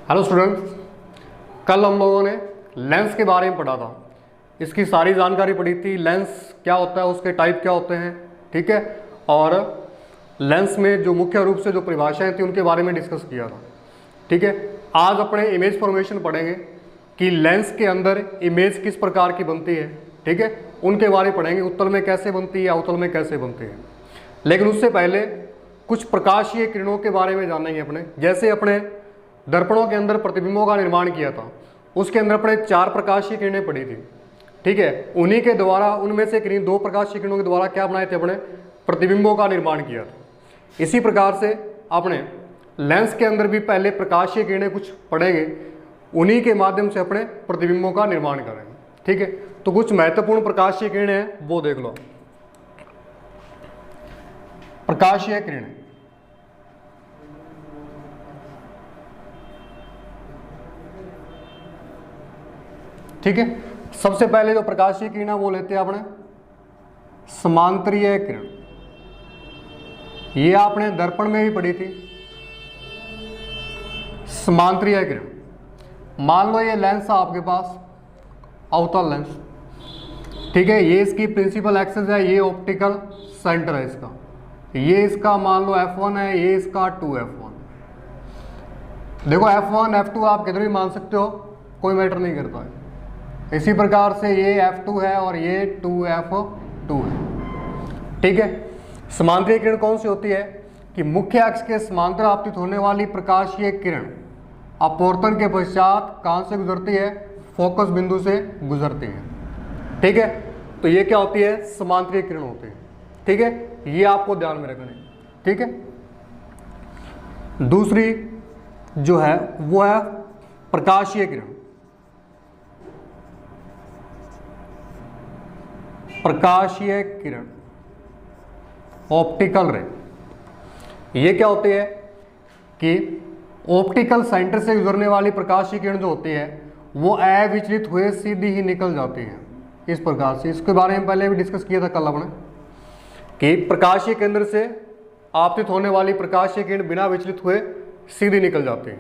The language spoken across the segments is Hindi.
हेलो स्टूडेंट्स, कल हम लोगों ने लेंस के बारे में पढ़ा था। इसकी सारी जानकारी पढ़ी थी। लेंस क्या होता है, उसके टाइप क्या होते हैं, ठीक है। और लेंस में जो मुख्य रूप से जो परिभाषाएं थी उनके बारे में डिस्कस किया था, ठीक है। आज अपने इमेज फॉर्मेशन पढ़ेंगे कि लेंस के अंदर इमेज किस प्रकार की बनती है, ठीक है। उनके बारे में पढ़ेंगे, उत्तल में कैसे बनती है, अवतल में कैसे बनती है। लेकिन उससे पहले कुछ प्रकाशीय किरणों के बारे में जानेंगे अपने। जैसे अपने दर्पणों के अंदर प्रतिबिंबों का निर्माण किया था, उसके अंदर अपने 4 प्रकाशीय किरणें पड़ी थी, ठीक है। उन्हीं के द्वारा, उनमें से किन्हीं 2 प्रकाशीय किरणों के द्वारा क्या बनाए थे, अपने प्रतिबिंबों का निर्माण किया था। इसी प्रकार से अपने लेंस के अंदर भी पहले प्रकाशीय किरणें कुछ पड़ेंगे, उन्हीं के माध्यम से अपने प्रतिबिंबों का निर्माण करेंगे, ठीक है। तो कुछ महत्वपूर्ण प्रकाशीय किरणें हैं, वो देख लो। प्रकाशीय किरणें, ठीक है। सबसे पहले जो प्रकाशीय किरण वो लेते हैं अपने समांतरीय किरण। ये आपने दर्पण में भी पढ़ी थी, समांतरीय किरण। मान लो ये लेंस है आपके पास, अवतल लेंस, ठीक है। ये इसकी प्रिंसिपल एक्सिस है, ये ऑप्टिकल सेंटर है इसका। ये इसका मान लो F1 है, ये इसका 2F1। देखो F1 F2 आप किधर भी मान सकते हो, कोई मैटर नहीं करता है। इसी प्रकार से ये F2 है और ये 2F2 है, ठीक है। समांतरीय किरण कौन सी होती है कि मुख्य अक्ष के समांतर आपतित होने वाली प्रकाशीय किरण अपवर्तन के पश्चात कहां से गुजरती है, फोकस बिंदु से गुजरती है, ठीक है। तो ये क्या होती है, समांतरीय किरण होती है, ठीक है। ये आपको ध्यान में रखना है, ठीक है। दूसरी जो है वो है प्रकाशीय किरण। प्रकाशीय किरण, ऑप्टिकल रे। ये क्या होती है कि ऑप्टिकल सेंटर से गुजरने वाली प्रकाशीय किरण जो होती है वो अविचलित हुए सीधी ही निकल जाती है, इस प्रकार से। इसके बारे में पहले भी डिस्कस किया था कल अपने कि प्रकाशीय केंद्र से आपतित होने वाली प्रकाशीय किरण बिना विचलित हुए सीधी निकल जाती है,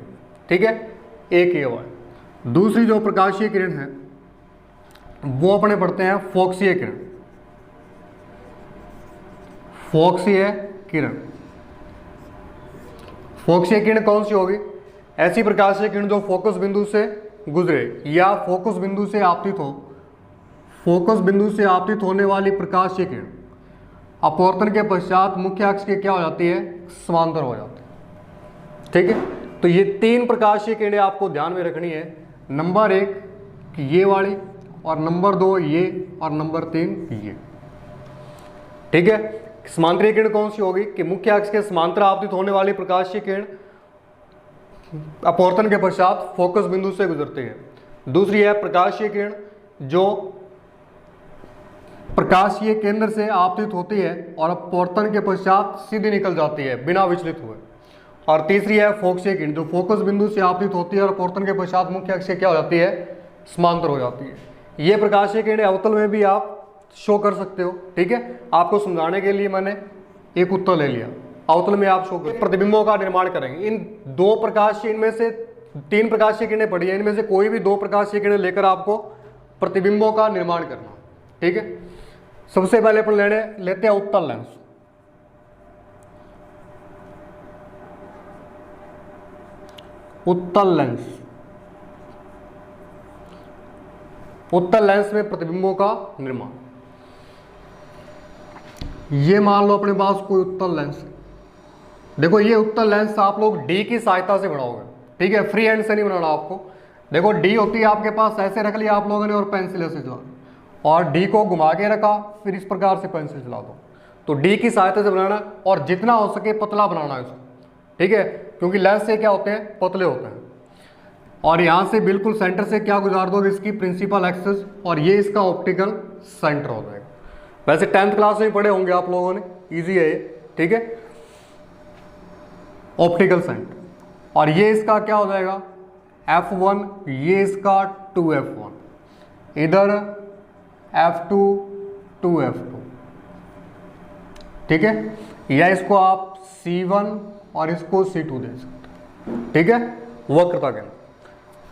ठीक है। एक ये हुआ। दूसरी जो प्रकाशीय किरण है वो अपने पढ़ते हैं फोक्सीय किरण। फोक्सीय किरण, फोक्सीय किरण कौन सी होगी, ऐसी प्रकाशीय किरण जो फोकस बिंदु से गुजरे या फोकस बिंदु से आपतित हो। फोकस बिंदु से आपतित होने वाली प्रकाशीय किरण अपवर्तन के पश्चात मुख्य अक्ष के क्या हो जाती है, समांतर हो जाती है, ठीक है। तो ये 3 प्रकाशीय किरणें आपको ध्यान में रखनी है। नंबर 1 कि ये वाली, और नंबर 2 ये, और नंबर 3 ये, ठीक है। समांतरीय किरण कौन सी होगी कि मुख्य अक्ष के समांतर आपतित होने वाली प्रकाशीय किरण अपवर्तन के पश्चात फोकस बिंदु से गुजरती है। दूसरी है प्रकाशीय किरण जो प्रकाशीय केंद्र से आपतित होती है और अपवर्तन के पश्चात सीधी निकल जाती है बिना विचलित हुए। और तीसरी है फोक्सीय किरण जो फोकस बिंदु से आपतित होती है और अपवर्तन के पश्चात मुख्य अक्ष से क्या हो जाती है, समांतर हो जाती है। ये प्रकाशीय किरण अवतल में भी आप शो कर सकते हो, ठीक है। आपको समझाने के लिए मैंने एक उत्तल ले लिया, अवतल में आप शो कर प्रतिबिंबों का निर्माण करेंगे। इन 2 प्रकाशीय, इनमें से 3 प्रकाशीय किरणें पड़ी है, इनमें से कोई भी 2 प्रकाशीय किरणें लेकर आपको प्रतिबिंबों का निर्माण करना, ठीक है। सबसे पहले अपन लेते हैं उत्तल लेंस। उत्तल लेंस, उत्तल लेंस में प्रतिबिंबों का निर्माण। ये मान लो अपने पास कोई उत्तल लेंस है। देखो ये उत्तल लेंस आप लोग डी की सहायता से बनाओगे, ठीक है। फ्री हैंड से नहीं बनाना आपको। देखो डी होती है आपके पास, ऐसे रख लिया आप लोगों ने और पेंसिल ऐसे चला, और डी को घुमा के रखा, फिर इस प्रकार से पेंसिल चला दो। तो डी की सहायता से बनाना, और जितना हो सके पतला बनाना है इसको, ठीक है। क्योंकि लेंस से क्या होते हैं, पतले होते हैं। और यहाँ से बिल्कुल सेंटर से क्या गुजार दोगे, इसकी प्रिंसिपल एक्सिस, और ये इसका ऑप्टिकल सेंटर हो जाएगा। वैसे 10th क्लास में पढ़े होंगे आप लोगों ने, इजी है ये, ठीक है। ऑप्टिकल सेंटर, और ये इसका क्या हो जाएगा, F1, ये इसका 2F1, इधर F2 2F2, ठीक है। या इसको आप C1 और इसको C2 दे सकते हैं, ठीक है। वक्रता केंद्र।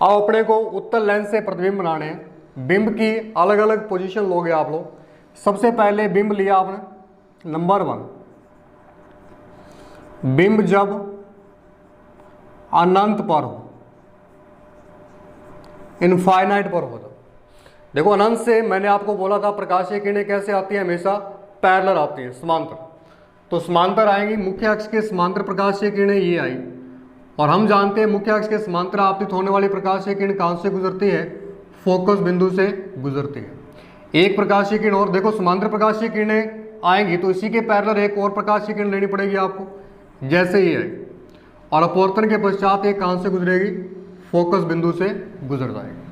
अब अपने को उत्तल लेंस से प्रतिबिंब बनाने हैं। बिंब की अलग अलग पोजीशन लोगे आप लोग। सबसे पहले बिंब लिया आपने नंबर 1, बिंब जब अनंत पर हो, इनफाइनाइट पर हो। देखो अनंत से मैंने आपको बोला था प्रकाशीय किरणें कैसे आती है, हमेशा पैरेलल आती है, समांतर। तो समांतर आएंगी, मुख्य अक्ष के समांतर प्रकाशीय किरणें ये आई। और हम जानते हैं मुख्य अक्ष के समांतर आपतित होने वाली प्रकाशीय किरण कहां से गुजरती है, फोकस बिंदु से गुजरती है। एक प्रकाशीय किरण और देखो समांतर प्रकाशीय किरणें आएंगी तो इसी के पैरेलल एक और प्रकाशीय किरण लेनी पड़ेगी आपको, जैसे ही आई। और अपवर्तन के पश्चात एक कहां से गुजरेगी, फोकस बिंदु से गुजर जाएगी।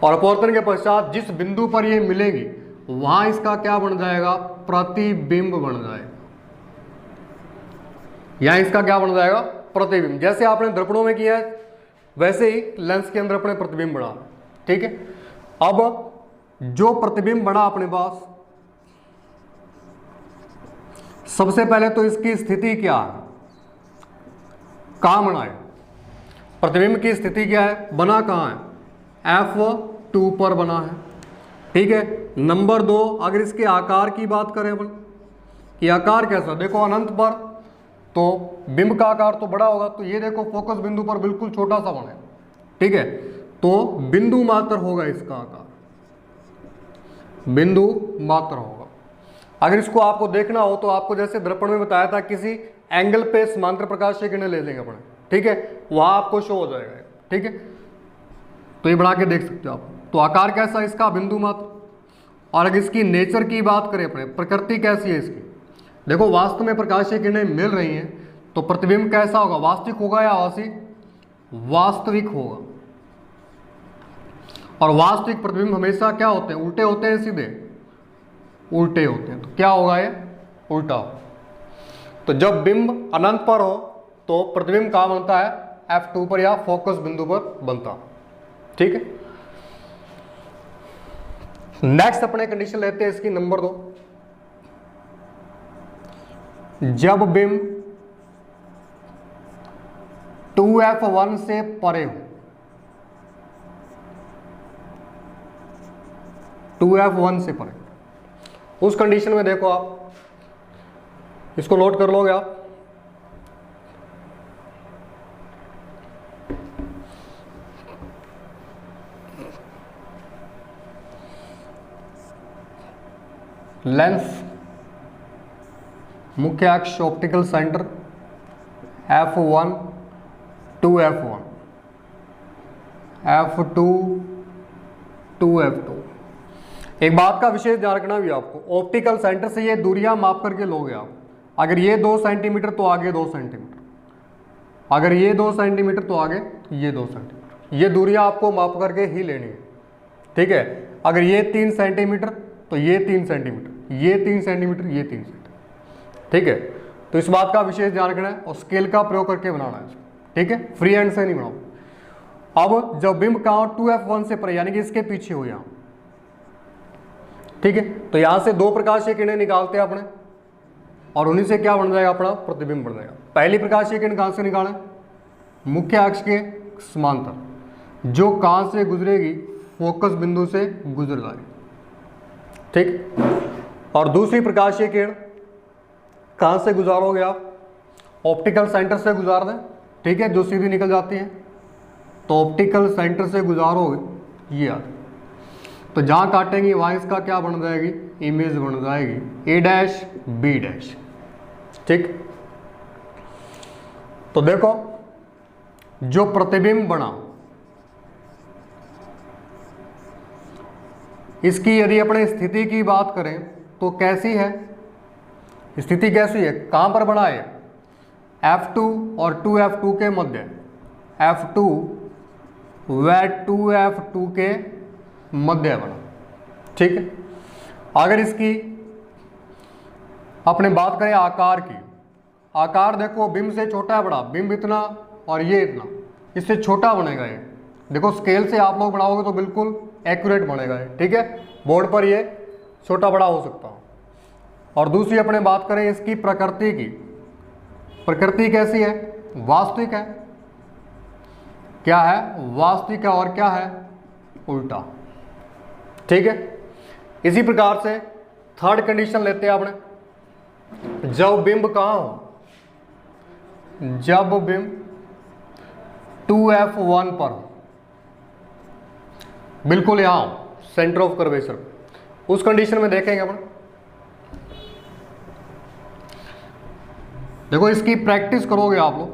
और अपवर्तन के पश्चात जिस बिंदु पर ये मिलेगी वहां इसका क्या बन जाएगा, प्रतिबिंब बन जाएगा। यहां इसका क्या बन जाएगा, प्रतिबिंब। जैसे आपने दर्पणों में किया है वैसे ही लेंस के अंदर अपने प्रतिबिंब बना। ठीक है, अब जो प्रतिबिंब बना अपने पास, सबसे पहले तो इसकी स्थिति क्या है, कहां बना है, प्रतिबिंब की स्थिति क्या है, बना कहां है, F2 पर बना है। ठीक है, नंबर 2, अगर इसके आकार की बात करें अपन कि आकार कैसा, देखो अनंत पर तो बिंब का आकार तो बड़ा होगा, तो ये देखो फोकस बिंदु पर बिल्कुल छोटा सा बना है। ठीक है, तो बिंदु मात्र होगा इसका आकार, बिंदु मात्र होगा। अगर इसको आपको देखना हो तो आपको जैसे दर्पण में बताया था, किसी एंगल पे समांतर प्रकाशीय किरणें ले लेंगे अपने। ठीक है, वहां आपको शो हो जाएगा। ठीक है, तो ये बना के देख सकते हो आप। तो आकार कैसा इसका, बिंदु मात्र। और अगर इसकी नेचर की बात करें अपने, प्रकृति कैसी है इसकी, देखो वास्तव में प्रकाशीय किरणें मिल रही हैं तो प्रतिबिंब कैसा होगा, वास्तविक होगा या आभासी, वास्तविक होगा। और वास्तविक प्रतिबिंब हमेशा क्या होते हैं, उल्टे होते हैं, सीधे उल्टे होते हैं। तो क्या होगा, ये उल्टा होगा। तो जब बिंब अनंत पर हो तो प्रतिबिंब कहां बनता है, F2 पर या फोकस बिंदु पर बनता। ठीक है, नेक्स्ट अपने कंडीशन लेते हैं इसकी नंबर 2, जब बिंब 2F1 से परे हो, 2F1 से परे, उस कंडीशन में देखो आप इसको नोट कर लोगे आप, लेंस मुख्य अक्ष optical centre F1 2F1, F2 2F2। एक बात का विशेष ध्यान रखना भी आपको, ऑप्टिकल सेंटर से ये दूरियां माप करके लोगे आप। अगर ये 2 सेंटीमीटर तो आगे 2 सेंटीमीटर, अगर ये 2 सेंटीमीटर तो आगे ये 2 सेंटीमीटर, ये दूरियां आपको माप करके ही लेनी है। ठीक है, अगर ये 3 सेंटीमीटर तो ये 3 सेंटीमीटर, ये 3 सेंटीमीटर, ये 3 सेंटीमीटर। ठीक है, तो इस बात का विशेष ध्यान रखना है और स्केल का प्रयोग करके बनाना है इसको। ठीक है, फ्री हैंड से नहीं बनाओ। अब जब बिंब कहां 2F1 से परे, यानी कि इसके पीछे हो यहां। ठीक है, तो यहां से 2 प्रकाशीय किरणें निकालते हैं अपने और उन्हीं से क्या बन जाएगा, अपना प्रतिबिंब बन जाएगा। पहली प्रकाशीय किरण कहां से निकालें, मुख्य अक्ष के समांतर, जो कहां से गुजरेगी, फोकस बिंदु से गुजर जाएगी। ठीक, और दूसरी प्रकाशीय किरण कहां से गुजारोगे आप, ऑप्टिकल सेंटर से गुजार दें। ठीक है, जो सीधी निकल जाती है, तो ऑप्टिकल सेंटर से गुजारोगे ये आती, तो जहां काटेंगे वहां इसका क्या बन जाएगी, इमेज बन जाएगी A' B'। ठीक, तो देखो जो प्रतिबिंब बना, इसकी यदि अपने स्थिति की बात करें तो कैसी है, स्थिति कैसी है, कहां पर बना है, F2 और 2F2 के मध्य, F2 व 2F2 के मध्य बना। ठीक है, अगर इसकी अपने बात करें आकार की, आकार देखो बिंब से छोटा है बड़ा, बिंब इतना और ये इतना, इससे छोटा बनेगा ये। देखो स्केल से आप लोग बनाओगे तो बिल्कुल एक्यूरेट बनेगा ये। ठीक है, बोर्ड पर ये छोटा बड़ा हो सकता है। और दूसरी अपने बात करें इसकी प्रकृति की, प्रकृति कैसी है, वास्तविक है। क्या है, वास्तविक है, और क्या है, उल्टा। ठीक है। इसी प्रकार से थर्ड कंडीशन लेते हैं आपने, जब बिंब कहाँ हो, जब बिंब 2f1 पर हो, बिल्कुल यहां सेंटर ऑफ कर्वेचर, उस कंडीशन में देखेंगे अपन। देखो इसकी प्रैक्टिस करोगे आप लोग,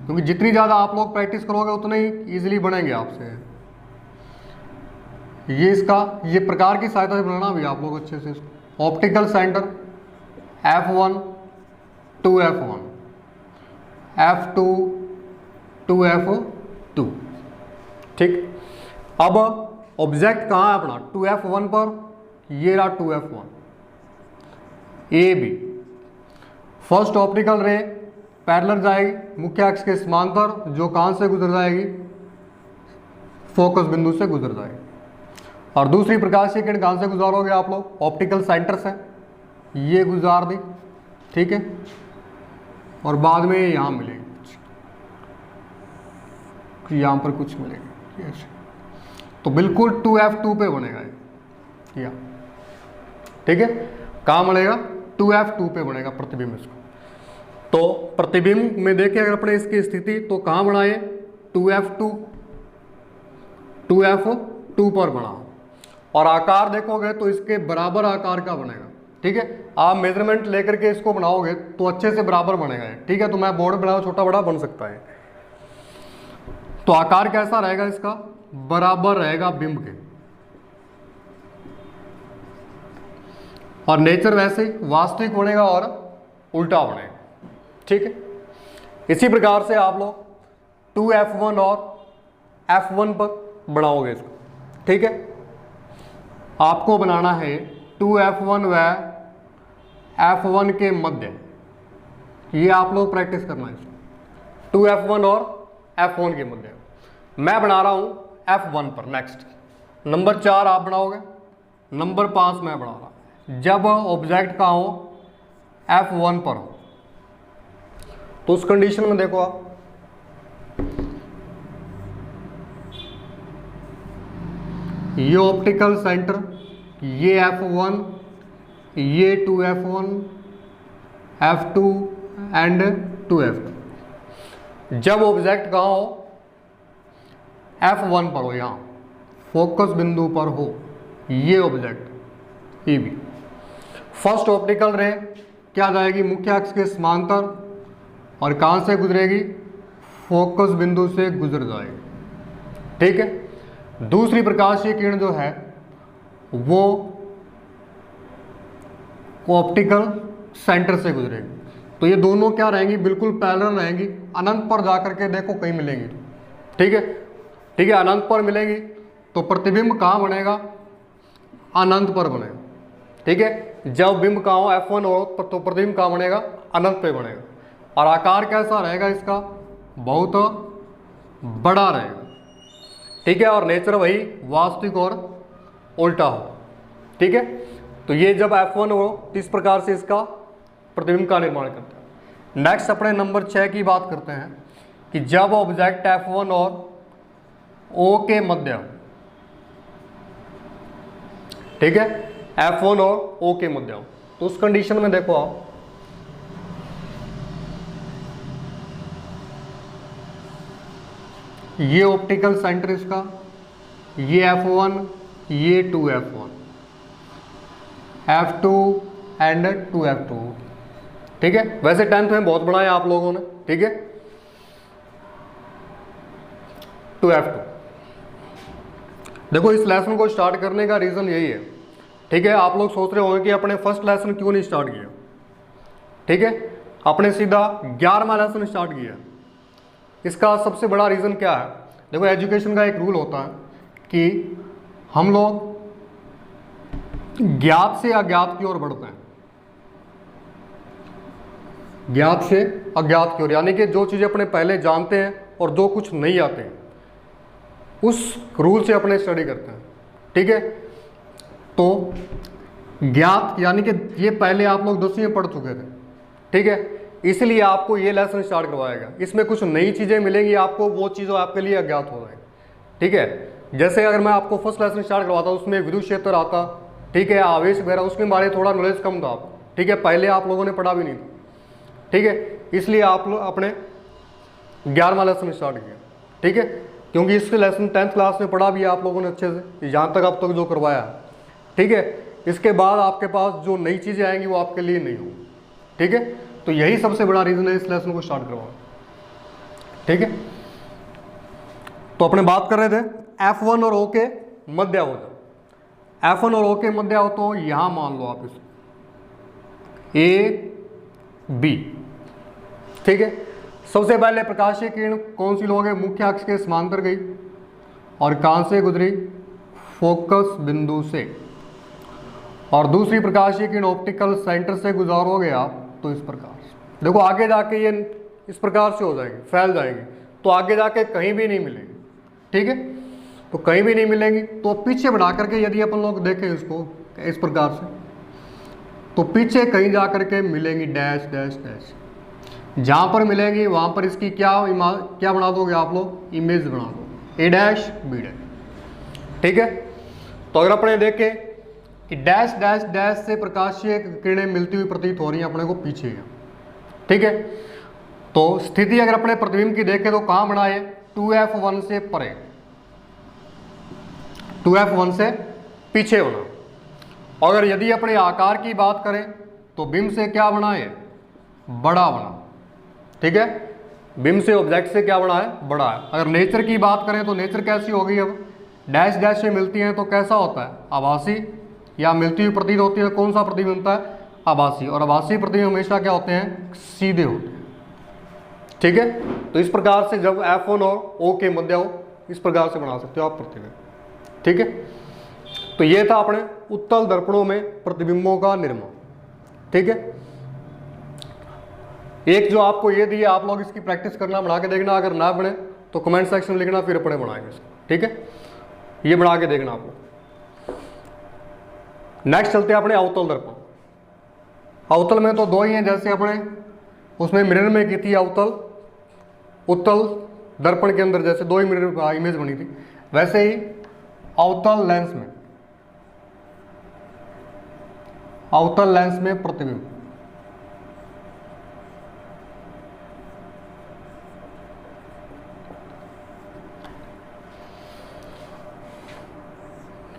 क्योंकि जितनी ज़्यादा आप लोग प्रैक्टिस करोगे उतने ही ईजिली बनेंगे आपसे। ये प्रकार की सहायता से बनाना भी आप लोग अच्छे से। Optical centre F1 2f1, F2 2f2, ठीक। अब ऑब्जेक्ट कहाँ है अपना, 2f1 पर, ये रहा 2f1, A B. First optical ray parallel जाएगी मुख्य अक्ष के समांतर, जो कहाँ से गुजर जाएगी, फोकस बिंदु से गुजर जाएगी। और दूसरी प्रकाशीय किरण कहाँ से गुजारोगे आप लोग, ऑप्टिकल सेंटर से, ये गुजार दी, ठीक है। और बाद में यहाँ मिलेगी, यहाँ पर कुछ मिलेगी, तो बिल्कुल 2f2 पे बनेगा ये, ठीक है। कहाँ बनेगा, 2f2 पे बनेगा प्रतिबिंब इसको। तो प्रतिबिंब में देखें अगर अपने इसकी स्थिति, तो कहाँ बनाए, 2f2 पर बना। और आकार देखोगे तो इसके बराबर आकार का बनेगा, ठीक है। आप मेजरमेंट लेकर के इसको बनाओगे तो अच्छे से बराबर बनेगा, ठीक है। तो मैं बोर्ड बनाओ, छोटा बड़ा बन सकता है। तो आकार कैसा रहेगा इसका, बराबर रहेगा बिंब के, और नेचर वैसे ही वास्तविक बनेगा और उल्टा बनेगा, ठीक है। इसी प्रकार से आप लोग 2f1 और f1 पर बनाओगे इसको, ठीक है। आपको बनाना है 2f1 व f1 के मध्य, ये आप लोग प्रैक्टिस करना है इसको, 2f1 और f1 के मध्य। मैं बना रहा हूं f1 पर। नेक्स्ट नंबर 4 आप बनाओगे, नंबर 5 मैं बना रहा हूं। जब ऑब्जेक्ट का हो f1 पर हो, तो उस कंडीशन में देखो आप, ये ऑप्टिकल सेंटर, ये f1, ये 2f1, f2 एंड 2f2। जब ऑब्जेक्ट कहाँ हो, f1 पर हो, यहाँ फोकस बिंदु पर हो, ये object A B. First optical ray क्या जाएगी, मुख्य अक्ष के समांतर, और कहाँ से गुजरेगी, फोकस बिंदु से गुजर जाएगी, ठीक है। दूसरी प्रकाशीय किरण जो है वो ऑप्टिकल सेंटर से गुजरेगी, तो ये दोनों क्या रहेंगी, बिल्कुल पैरेलल रहेंगी। अनंत पर जाकर के देखो कहीं मिलेंगी, ठीक है, ठीक है। अनंत पर मिलेगी तो प्रतिबिंब कहाँ बनेगा, अनंत पर बनेगा, ठीक है। जब बिंब कहाँ हो, f1 हो, तो प्रतिबिंब कहाँ बनेगा, अनंत पे बनेगा। और आकार कैसा रहेगा इसका, बहुत बड़ा रहेगा, ठीक है। और नेचर वही वास्तविक और उल्टा हो, ठीक है। तो ये जब f1 हो, इस प्रकार से इसका प्रतिबिंब का निर्माण करता है। नेक्स्ट अपने नंबर 6 की बात करते हैं, कि जब ऑब्जेक्ट f1 और O के मध्य, ठीक है, f1 और O के मध्य, तो उस कंडीशन में देखो आप, ये ऑप्टिकल सेंटर इसका, ये f1, ये 2f1, f2 एंड 2f2, ठीक है। वैसे 10th में बहुत बनाया आप लोगों ने, ठीक है। 2f2। देखो इस लेसन को स्टार्ट करने का रीज़न यही है, ठीक है। आप लोग सोच रहे होंगे कि अपने फर्स्ट लेसन क्यों नहीं स्टार्ट किया, ठीक है। अपने सीधा 11वां लेसन स्टार्ट किया। इसका सबसे बड़ा रीज़न क्या है, देखो एजुकेशन का एक रूल होता है कि हम लोग ज्ञात से अज्ञात की ओर बढ़ते हैं, ज्ञात से अज्ञात की ओर, यानी कि जो चीज़ें अपने पहले जानते हैं और जो कुछ नहीं आते हैं, उस रूल से अपने स्टडी करते हैं, ठीक है। तो ज्ञात यानी कि ये पहले आप लोग 10वीं में पढ़ चुके थे, ठीक है। इसलिए आपको ये लेसन स्टार्ट करवाएगा। इसमें कुछ नई चीज़ें मिलेंगी आपको, वो चीज़ें आपके लिए अज्ञात हो जाएगी। ठीक है, जैसे अगर मैं आपको फर्स्ट लेसन स्टार्ट करवाता हूँ, उसमें विद्युत क्षेत्र आता, ठीक है, आवेश वगैरह, उसके बारे में थोड़ा नॉलेज कम था आप, ठीक है, पहले आप लोगों ने पढ़ा भी नहीं था। ठीक है, इसलिए आप लोग अपने 11वां लेसन स्टार्ट किया। ठीक है, क्योंकि इसके लेसन 10th क्लास में पढ़ा भी है आप लोगों ने अच्छे से, यहाँ तक अब तक जो करवाया। ठीक है, इसके बाद आपके पास जो नई चीज़ें आएंगी वो आपके लिए नहीं होंगी। ठीक है, तो यही सबसे बड़ा रीज़न है इस लेसन को स्टार्ट करवाना। ठीक है, तो अपने बात कर रहे थे F1 और O के मध्य होता। F1 और O के मध्य हो तो यहां मान लो आप इसको A B। ठीक है, सबसे पहले प्रकाशीय किरण कौन सी लोगे, मुख्य अक्ष के समांतर गई और कहां से गुजरी, फोकस बिंदु से। और दूसरी प्रकाशीय किरण ऑप्टिकल सेंटर से गुजारोगे आप तो इस प्रकार से। देखो आगे जाके ये इस प्रकार से हो जाएगी, फैल जाएगी, तो आगे जाके कहीं भी नहीं मिलेगी। ठीक है, तो कहीं भी नहीं मिलेंगी, तो पीछे बढ़ा करके यदि अपन लोग देखें इसको इस प्रकार से, तो पीछे कहीं जा करके मिलेंगी डैश डैश डैश। जहाँ पर मिलेंगी वहाँ पर इसकी क्या बना दोगे आप लोग, इमेज बना दो, A डैश B डैश। ठीक है, तो अगर अपने देखें कि डैश डैश डैश से प्रकाशीय किरणें मिलती हुई प्रतीत हो रही हैं अपने को पीछे है। ठीक है, तो स्थिति अगर अपने प्रतिबिंब की देखें तो कहाँ बना है, 2F1 से परे, 2F1 से पीछे होना। अगर यदि अपने आकार की बात करें तो बिंब से क्या बना है, बड़ा बना। ठीक है, बिंब से ऑब्जेक्ट से क्या बना है, बड़ा है। अगर नेचर की बात करें तो नेचर कैसी होगी, अब डैश डैश से मिलती हैं तो कैसा होता है, आभासी, या मिलती हुई प्रतीत होती है, कौन सा प्रतिबिंब बनता है, आभासी। और आभासी प्रतिबिंब हमेशा क्या होते हैं, सीधे होते हैं। ठीक है, तो इस प्रकार से जब F1 और O के मध्य हो, इस प्रकार से बना सकते हो आप प्रतिबिंब। ठीक है, तो ये था अपने उत्तल दर्पणों में प्रतिबिंबों का निर्माण। ठीक है, एक जो आपको ये दिया, आप लोग इसकी प्रैक्टिस करना, बना के देखना, अगर ना बने तो कमेंट सेक्शन में लिखना, फिर अपने बनाएंगे इसको। ठीक है, ये बना के देखना आप लोग। नेक्स्ट चलते हैं अपने अवतल दर्पण। अवतल में तो दो ही हैं, जैसे अपने उसमें मिरर में की थी अवतल, उत्तल दर्पण के अंदर जैसे दो ही मिरर इमेज बनी थी, वैसे ही अवतल लेंस में, अवतल लेंस में प्रतिबिंब।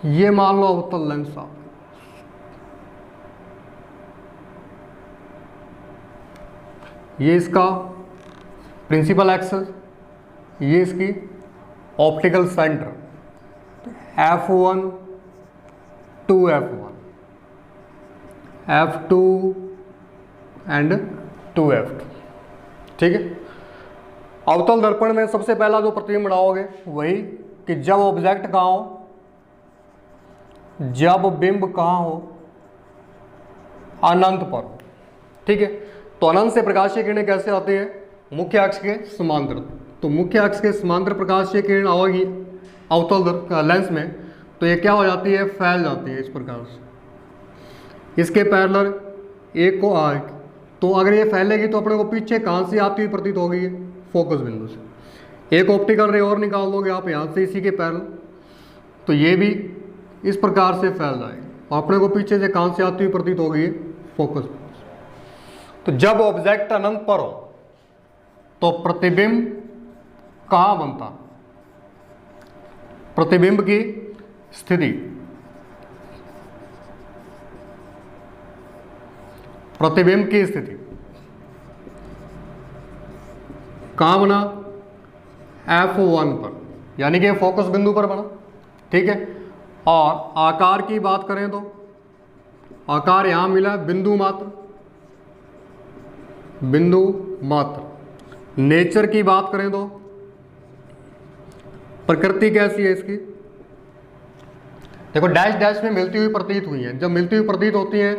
ये मान लो अवतल लेंस आप, ये इसका प्रिंसिपल एक्सेस, ये इसकी optical centre, F1 2F1, F2 and 2F2। ठीक है, अवतल दर्पण में सबसे पहला जो प्रतिबिंब बनाओगे वही कि जब ऑब्जेक्ट कहाँ हो, जब बिंब कहाँ हो, अनंत पर हो। ठीक है, तो अनंत से प्रकाशीय किरणें कैसे आती है, मुख्य अक्ष के समांतर। तो मुख्य अक्ष के समांतर प्रकाशीय किरण आएगी अवतल लेंस में, तो ये क्या हो जाती है, फैल जाती है इस प्रकार से, इसके पैरेलल एक को तो अगर ये फैलेगी तो अपने को पीछे कहाँ से आती हुई प्रतीत होगी, फोकस बिंदु से। एक ऑप्टिकल रे और निकाल दोगे आप यहाँ से इसी के पैरेलल, तो ये भी इस प्रकार से फैल जाएगी और अपने को पीछे से कहाँ से आती हुई प्रतीत होगी, फोकस। तो जब ऑब्जेक्ट अनंत पर हो तो प्रतिबिंब कहाँ बनता, प्रतिबिंब की स्थिति, प्रतिबिंब की स्थिति कहाँ बना, F1 पर, यानी कि फोकस बिंदु पर बना। ठीक है, और आकार की बात करें तो आकार यहां मिला बिंदु मात्र, बिंदु मात्र। नेचर की बात करें तो प्रकृति कैसी है इसकी, देखो डैश डैश में मिलती हुई प्रतीत हुई है। जब मिलती हुई प्रतीत होती है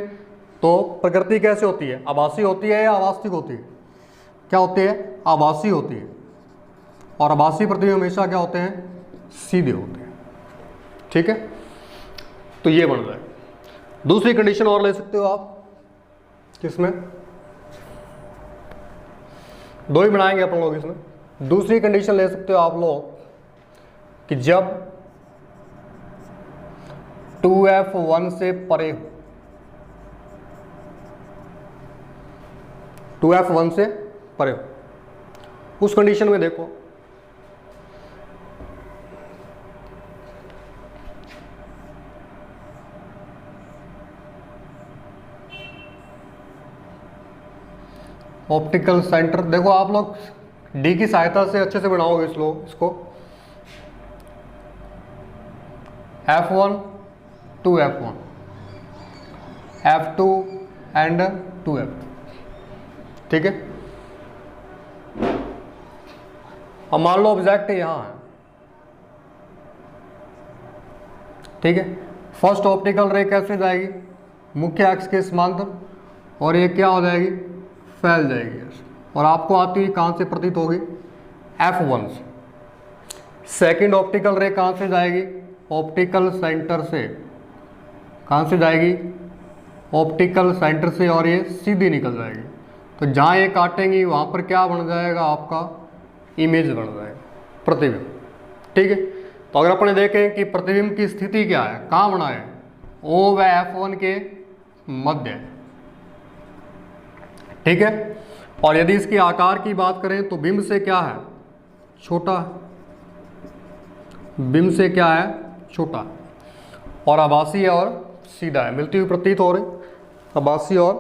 तो प्रकृति कैसे होती है, आभासी होती है या आवास्तिक होती है, क्या होती है, आभासी होती है। और आभासी प्रतिबिंब हमेशा क्या होते हैं, सीधे होते हैं। ठीक है, तो ये बन जाए। दूसरी कंडीशन और ले सकते हो आप, किसमें, दो ही बनाएंगे अपन लोग इसमें। दूसरी कंडीशन ले सकते हो आप लोग कि जब 2f1 से परे हो, 2f1 से परे हो, उस कंडीशन में देखो ऑप्टिकल सेंटर, देखो आप लोग डी की सहायता से अच्छे से बनाओगे इसको F1 to F1, F2 and 2F, ठीक है। अब मान लो ऑब्जेक्ट यहाँ है, ठीक है। फर्स्ट ऑप्टिकल रे कैसे जाएगी, मुख्य अक्ष के समांतर, और ये क्या हो जाएगी, फैल जाएगी और आपको आती हुई कहाँ से प्रतीत होगी, F1 से। सेकंड ऑप्टिकल रे कहाँ से जाएगी, ऑप्टिकल सेंटर से। कहाँ से जाएगी, ऑप्टिकल सेंटर से, और ये सीधी निकल जाएगी। तो जहाँ ये काटेंगी वहाँ पर क्या बन जाएगा, आपका इमेज बन जाएगा, प्रतिबिंब, ठीक है। तो अगर अपने देखें कि प्रतिबिंब की स्थिति क्या है, कहाँ बना है, O व F1 के मध्य, ठीक है। और यदि इसके आकार की बात करें तो बिंब से क्या है, छोटा है, बिंब से क्या है, छोटा, और आभासी और सीधा है, मिलती हुई प्रतीत हो रही, आभासी और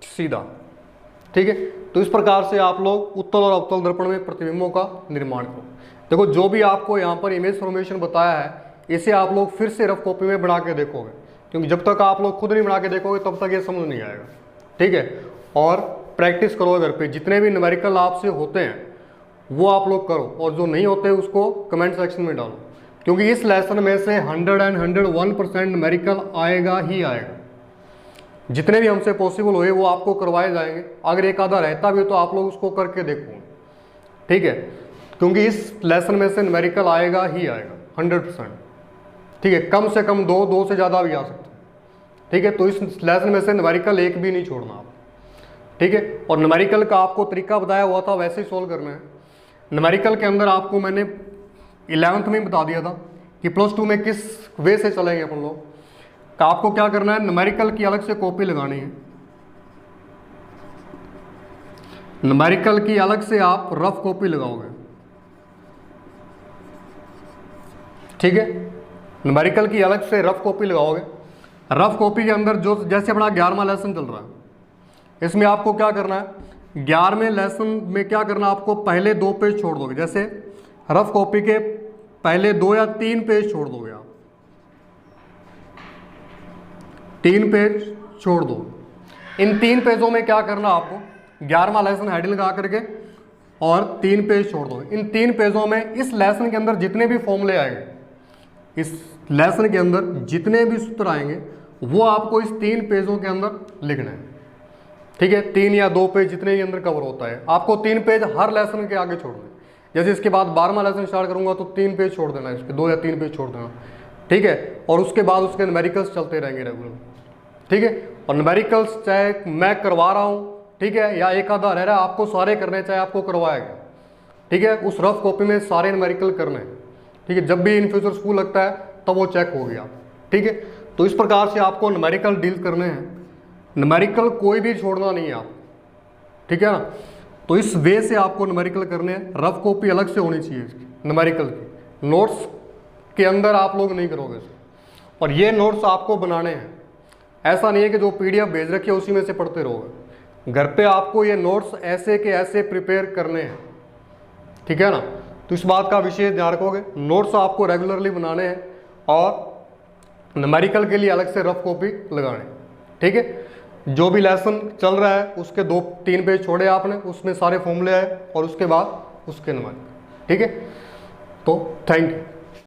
सीधा, ठीक है। तो इस प्रकार से आप लोग उत्तल और अवतल दर्पण में प्रतिबिंबों का निर्माण करो। देखो जो भी आपको यहाँ पर इमेज फॉर्मेशन बताया है, इसे आप लोग फिर से रफ कॉपी में बना के देखोगे, क्योंकि जब तक आप लोग खुद नहीं बना के देखोगे तब तक ये समझ नहीं आएगा, ठीक है। और प्रैक्टिस करो घर पे, जितने भी न्यूमेरिकल आपसे होते हैं वो आप लोग करो, और जो नहीं होते उसको कमेंट सेक्शन में डालो, क्योंकि इस लेसन में से 101% न्यूमेरिकल आएगा ही आएगा। जितने भी हमसे पॉसिबल हुए वो आपको करवाए जाएंगे। अगर एक आधा रहता भी हो तो आप लोग उसको करके देखो, ठीक है, क्योंकि इस लेसन में से न्यूमेरिकल आएगा ही आएगा 100%, ठीक है। कम से कम दो से ज़्यादा भी आ सकते हैं, ठीक है। तो इस लेसन में से न्यूमेरिकल एक भी नहीं छोड़ना आप, ठीक है। और न्यूमेरिकल का आपको तरीका बताया हुआ था, वैसे ही सोल्व करना है। न्यूमेरिकल के अंदर आपको मैंने 11th में बता दिया था कि +2 में किस वे से चलेंगे अपन लोग। का आपको क्या करना है, न्यूमेरिकल की अलग से कॉपी लगानी है, न्यूमेरिकल की अलग से आप रफ कॉपी लगाओगे, ठीक है। न्यूमेरिकल की अलग से रफ कॉपी लगाओगे। रफ कॉपी के अंदर जो जैसे अपना 11वां लेसन चल रहा है, इसमें आपको क्या करना है, 11वें लेसन में क्या करना, आपको पहले 2 पेज छोड़ दोगे। जैसे रफ कॉपी के पहले 2 या 3 पेज छोड़ दोगे आप, 3 पेज छोड़ दो। इन 3 पेजों में क्या करना आपको, 11वां लेसन हेडिंग लगा करके और 3 पेज छोड़ दो। इन 3 पेजों में इस लेसन के अंदर जितने भी फॉर्मूले आएंगे, इस लेसन के अंदर जितने भी सूत्र आएंगे वो आपको इस 3 पेजों के अंदर लिखना है, ठीक है। 3 या 2 पेज जितने भी अंदर कवर होता है, आपको 3 पेज हर लेसन के आगे छोड़ना है। जैसे इसके बाद 12वां लेसन स्टार्ट करूंगा तो 3 पेज छोड़ देना है, इसके 2 या 3 पेज छोड़ देना, ठीक है। और उसके बाद उसके न्यूमेरिकल्स चलते रहेंगे रेगुलर, ठीक है। और न्यूमेरिकल्स चाहे मैं करवा रहा हूँ, ठीक है, या एक आधा रह रहा है, आपको सारे करने, चाहे आपको करवाया गया, ठीक है। उस रफ कॉपी में सारे न्यूमेरिकल करने हैं, ठीक है। जब भी इन फ्यूचर स्कूल लगता है तब वो चेक हो गया, ठीक है। तो इस प्रकार से आपको न्यूमेरिकल डील करने हैं, न्यूमेरिकल कोई भी छोड़ना नहीं है आप, ठीक है ना। तो इस वे से आपको न्यूमेरिकल करने हैं। रफ कॉपी अलग से होनी चाहिए इसकी, न्यूमेरिकल की, नोट्स के अंदर आप लोग नहीं करोगे। और ये नोट्स आपको बनाने हैं, ऐसा नहीं है कि जो PDF भेज रखी है उसी में से पढ़ते रहोगे। घर पे आपको ये नोट्स ऐसे के ऐसे प्रिपेयर करने हैं, ठीक है ना। तो इस बात का विशेष ध्यान रखोगे। नोट्स आपको रेगुलरली बनाने हैं और न्यूमेरिकल के लिए अलग से रफ कॉपी लगाने, ठीक है। जो भी लेसन चल रहा है उसके 2-3 पेज छोड़े आपने, उसमें सारे फॉर्मूले आए और उसके बाद उसके नंबर, ठीक है। तो थैंक यू।